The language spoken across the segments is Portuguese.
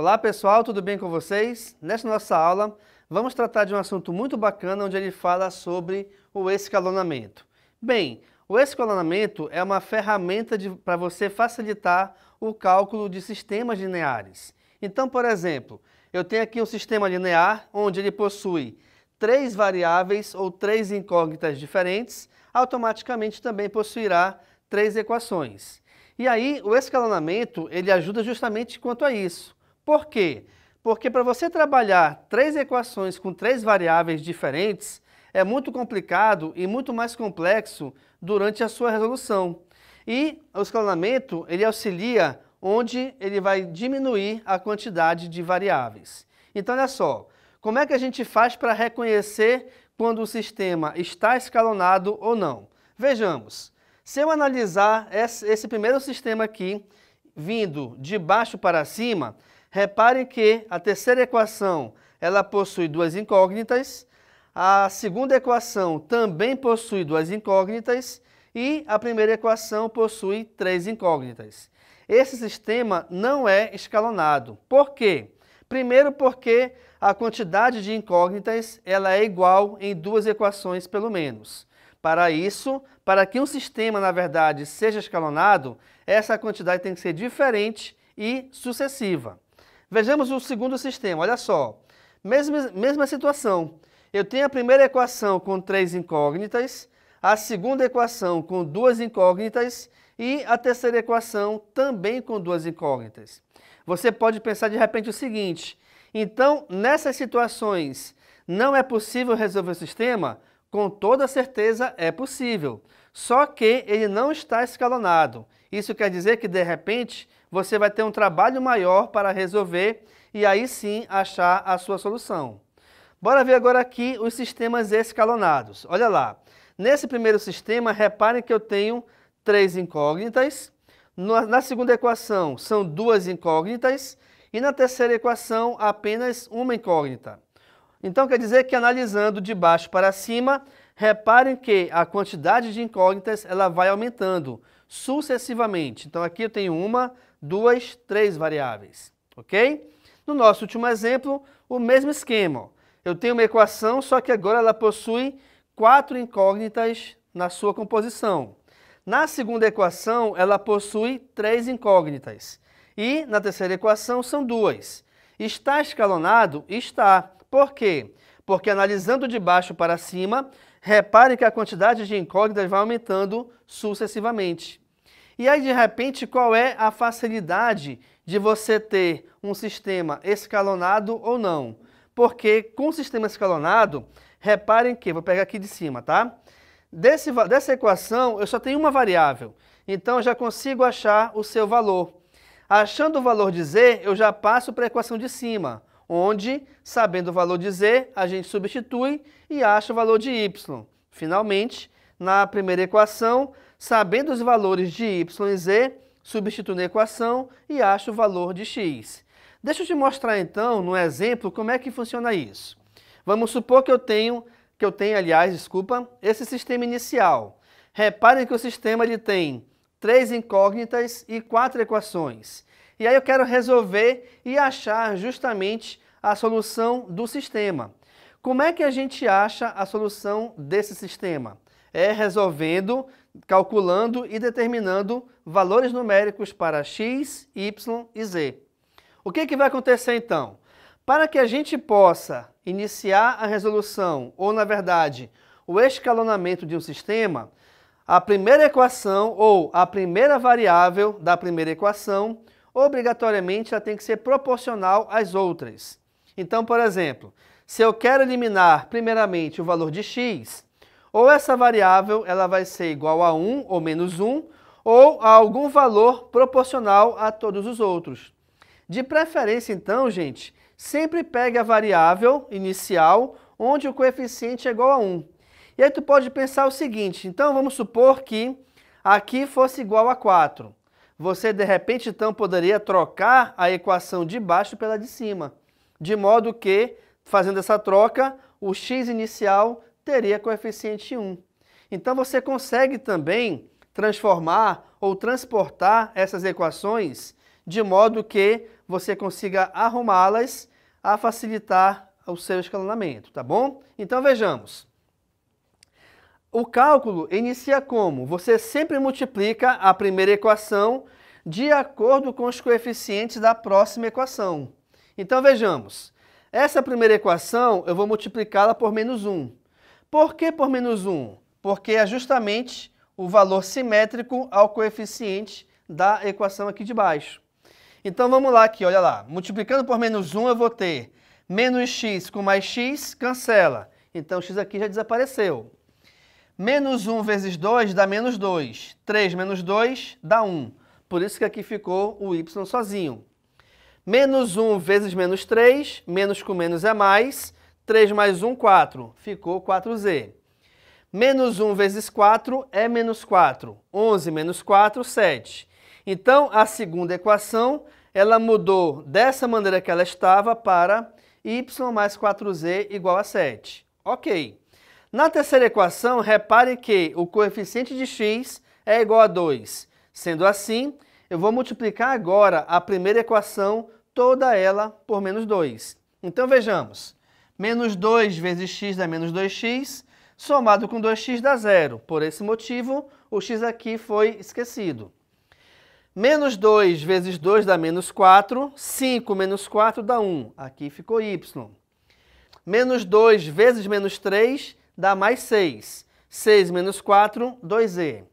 Olá pessoal, tudo bem com vocês? Nesta nossa aula, vamos tratar de um assunto muito bacana onde ele fala sobre o escalonamento. Bem, o escalonamento é uma ferramenta para você facilitar o cálculo de sistemas lineares. Então, por exemplo, eu tenho aqui um sistema linear onde ele possui 3 variáveis ou 3 incógnitas diferentes, automaticamente também possuirá 3 equações. E aí, o escalonamento, ele ajuda justamente quanto a isso. Por quê? Porque para você trabalhar 3 equações com 3 variáveis diferentes, é muito complicado e muito mais complexo durante a sua resolução. E o escalonamento, ele auxilia onde ele vai diminuir a quantidade de variáveis. Então, olha só, como é que a gente faz para reconhecer quando o sistema está escalonado ou não? Vejamos, se eu analisar esse primeiro sistema aqui, vindo de baixo para cima, reparem que a terceira equação ela possui 2 incógnitas, a segunda equação também possui 2 incógnitas e a primeira equação possui 3 incógnitas. Esse sistema não é escalonado. Por quê? Primeiro porque a quantidade de incógnitas ela é igual em 2 equações pelo menos. Para isso, para que um sistema, na verdade, seja escalonado, essa quantidade tem que ser diferente e sucessiva. Vejamos o segundo sistema, olha só. Mesma situação. Eu tenho a primeira equação com 3 incógnitas, a segunda equação com 2 incógnitas e a terceira equação também com 2 incógnitas. Você pode pensar de repente o seguinte, então, nessas situações, não é possível resolver o sistema? Com toda certeza é possível, só que ele não está escalonado. Isso quer dizer que, de repente, você vai ter um trabalho maior para resolver e aí sim achar a sua solução. Bora ver agora aqui os sistemas escalonados. Olha lá, nesse primeiro sistema, reparem que eu tenho 3 incógnitas, na segunda equação são 2 incógnitas e na terceira equação apenas uma incógnita. Então quer dizer que analisando de baixo para cima, reparem que a quantidade de incógnitas ela vai aumentando sucessivamente. Então aqui eu tenho 1, 2, 3 variáveis, ok? No nosso último exemplo, o mesmo esquema. Eu tenho uma equação, só que agora ela possui 4 incógnitas na sua composição. Na segunda equação, ela possui 3 incógnitas. E na terceira equação são 2. Está escalonado? Está. Por quê? Porque analisando de baixo para cima, reparem que a quantidade de incógnitas vai aumentando sucessivamente. E aí, de repente, qual é a facilidade de você ter um sistema escalonado ou não? Porque com o sistema escalonado, reparem que, vou pegar aqui de cima, tá? Dessa equação, eu só tenho uma variável, então eu já consigo achar o seu valor. Achando o valor de z, eu já passo para a equação de cima, onde, sabendo o valor de z, a gente substitui e acha o valor de y. Finalmente, na primeira equação, sabendo os valores de y e z, substituo na equação e acho o valor de x. Deixa eu te mostrar então, no exemplo, como é que funciona isso. Vamos supor que eu tenho, esse sistema inicial. Reparem que o sistema ele tem 3 incógnitas e 4 equações. E aí eu quero resolver e achar justamente a solução do sistema. Como é que a gente acha a solução desse sistema? É resolvendo, calculando e determinando valores numéricos para x, y e z. O que vai acontecer então? Para que a gente possa iniciar a resolução, ou na verdade, o escalonamento de um sistema, a primeira equação ou a primeira variável da primeira equação, obrigatoriamente ela tem que ser proporcional às outras. Então, por exemplo, se eu quero eliminar primeiramente o valor de x, ou essa variável ela vai ser igual a 1 ou menos 1, ou a algum valor proporcional a todos os outros. De preferência, então, gente, sempre pegue a variável inicial onde o coeficiente é igual a 1. E aí tu pode pensar o seguinte, então vamos supor que aqui fosse igual a 4. Você, de repente, então, poderia trocar a equação de baixo pela de cima, de modo que, fazendo essa troca, o x inicial teria coeficiente 1. Então, você consegue também transformar ou transportar essas equações de modo que você consiga arrumá-las a facilitar o seu escalonamento, tá bom? Então vejamos. O cálculo inicia como? Você sempre multiplica a primeira equação de acordo com os coeficientes da próxima equação. Então vejamos. Essa primeira equação eu vou multiplicá-la por menos 1. Por que por menos 1? Porque é justamente o valor simétrico ao coeficiente da equação aqui de baixo. Então vamos lá aqui, olha lá. Multiplicando por menos 1 eu vou ter menos x com mais x, cancela. Então x aqui já desapareceu. Menos 1 vezes 2 dá menos 2. 3 menos 2 dá 1. Por isso que aqui ficou o y sozinho. Menos 1 vezes menos 3, menos com menos é mais. 3 mais 1, 4. Ficou 4z. Menos 1 vezes 4 é menos 4. 11 menos 4, 7. Então, a segunda equação, ela mudou dessa maneira que ela estava para y mais 4z igual a 7. Ok. Na terceira equação, repare que o coeficiente de x é igual a 2. Sendo assim, eu vou multiplicar agora a primeira equação, toda ela, por menos 2. Então, vejamos. Menos 2 vezes x dá menos 2x, somado com 2x dá 0. Por esse motivo, o x aqui foi esquecido. Menos 2 vezes 2 dá menos 4, 5 menos 4 dá 1. Aqui ficou y. Menos 2 vezes menos 3 dá mais 6. 6 menos 4, 2z.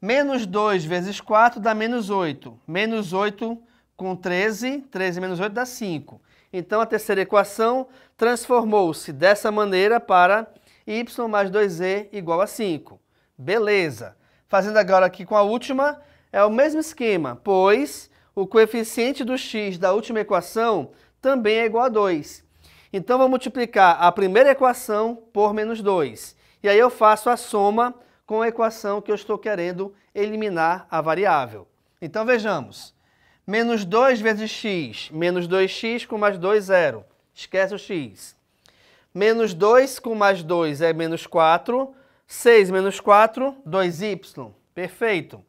Menos 2 vezes 4 dá menos 8. Menos 8 com 13, 13 menos 8 dá 5. Então, a terceira equação transformou-se dessa maneira para y mais 2z igual a 5. Beleza. Fazendo agora aqui com a última, é o mesmo esquema, pois o coeficiente do x da última equação também é igual a 2. Então, vou multiplicar a primeira equação por menos 2. E aí eu faço a soma com a equação que eu estou querendo eliminar a variável. Então, vejamos. Menos 2 vezes x, menos 2x com mais 2, 0. Esquece o x. Menos 2 com mais 2 é menos 4. 6 menos 4, 2y. Perfeito.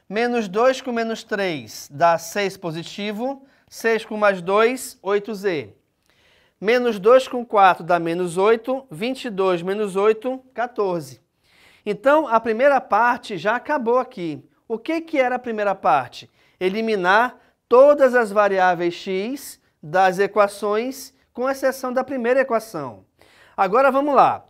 Menos 2 com menos 3 dá 6 positivo. 6 com mais 2, 8z. Menos 2 com 4 dá menos 8, 22 menos 8, 14. Então, a primeira parte já acabou aqui. O que era a primeira parte? Eliminar todas as variáveis x das equações, com exceção da primeira equação. Agora, vamos lá.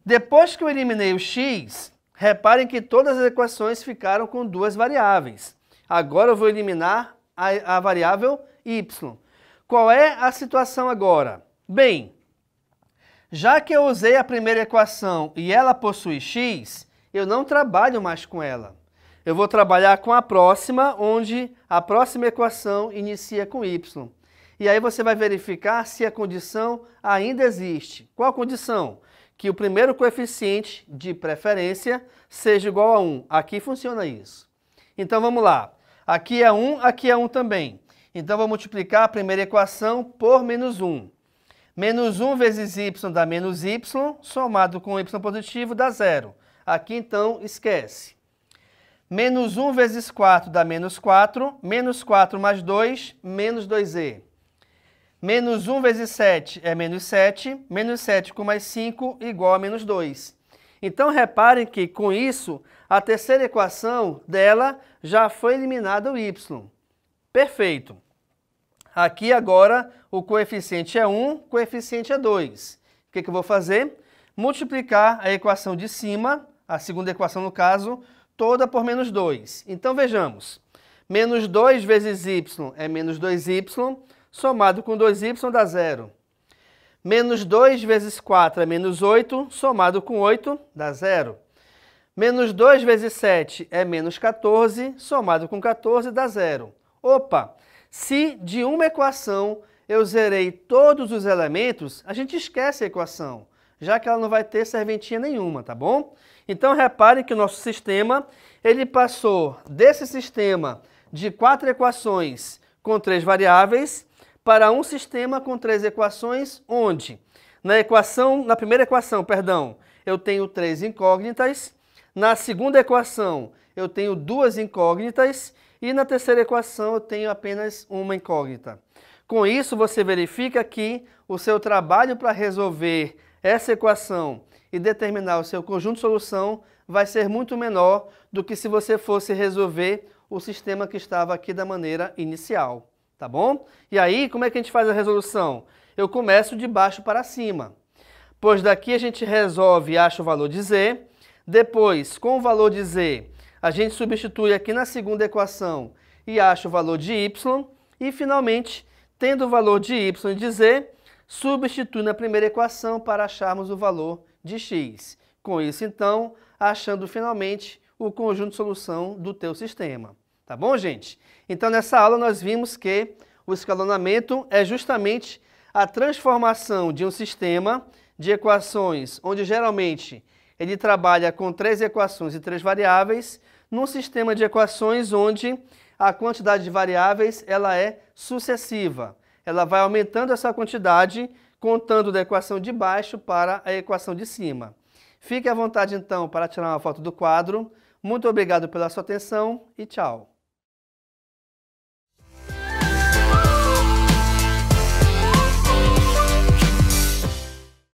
Depois que eu eliminei o x, reparem que todas as equações ficaram com duas variáveis. Agora eu vou eliminar a variável y. Qual é a situação agora? Bem, já que eu usei a primeira equação e ela possui x, eu não trabalho mais com ela. Eu vou trabalhar com a próxima, onde a próxima equação inicia com y. E aí você vai verificar se a condição ainda existe. Qual a condição? Que o primeiro coeficiente, de preferência, seja igual a 1. Aqui funciona isso. Então vamos lá. Aqui é 1, aqui é 1 também. Então, vou multiplicar a primeira equação por menos 1. Menos 1 vezes y dá menos y, somado com y positivo dá 0. Aqui, então, esquece. Menos 1 vezes 4 dá menos 4. Menos 4 mais 2, menos 2z. Menos 1 vezes 7 é menos 7. Menos 7 com mais 5 igual a menos 2. Então, reparem que, com isso, a terceira equação dela já foi eliminada o y. Perfeito. Aqui agora o coeficiente é 1, o coeficiente é 2. O que eu vou fazer? Multiplicar a equação de cima, a segunda equação no caso, toda por menos 2. Então vejamos. Menos 2 vezes y é menos 2y, somado com 2y dá 0. Menos 2 vezes 4 é menos 8, somado com 8 dá 0. Menos 2 vezes 7 é menos 14, somado com 14 dá 0. Opa! Se de uma equação eu zerei todos os elementos, a gente esquece a equação, já que ela não vai ter serventia nenhuma, tá bom? Então, reparem que o nosso sistema, ele passou desse sistema de 4 equações com 3 variáveis para um sistema com 3 equações, onde na primeira equação, eu tenho 3 incógnitas, na segunda equação eu tenho 2 incógnitas, e na terceira equação eu tenho apenas uma incógnita. Com isso, você verifica que o seu trabalho para resolver essa equação e determinar o seu conjunto de solução vai ser muito menor do que se você fosse resolver o sistema que estava aqui da maneira inicial, tá bom? E aí, como é que a gente faz a resolução? Eu começo de baixo para cima, pois daqui a gente resolve e acha o valor de z, depois, com o valor de z, a gente substitui aqui na segunda equação e acha o valor de y, e finalmente, tendo o valor de y e de z, substitui na primeira equação para acharmos o valor de x. Com isso, então, achando finalmente o conjunto de solução do teu sistema. Tá bom, gente? Então, nessa aula nós vimos que o escalonamento é justamente a transformação de um sistema de equações, onde geralmente ele trabalha com 3 equações e 3 variáveis, num sistema de equações onde a quantidade de variáveis ela é sucessiva. Ela vai aumentando essa quantidade, contando da equação de baixo para a equação de cima. Fique à vontade, então, para tirar uma foto do quadro. Muito obrigado pela sua atenção e tchau!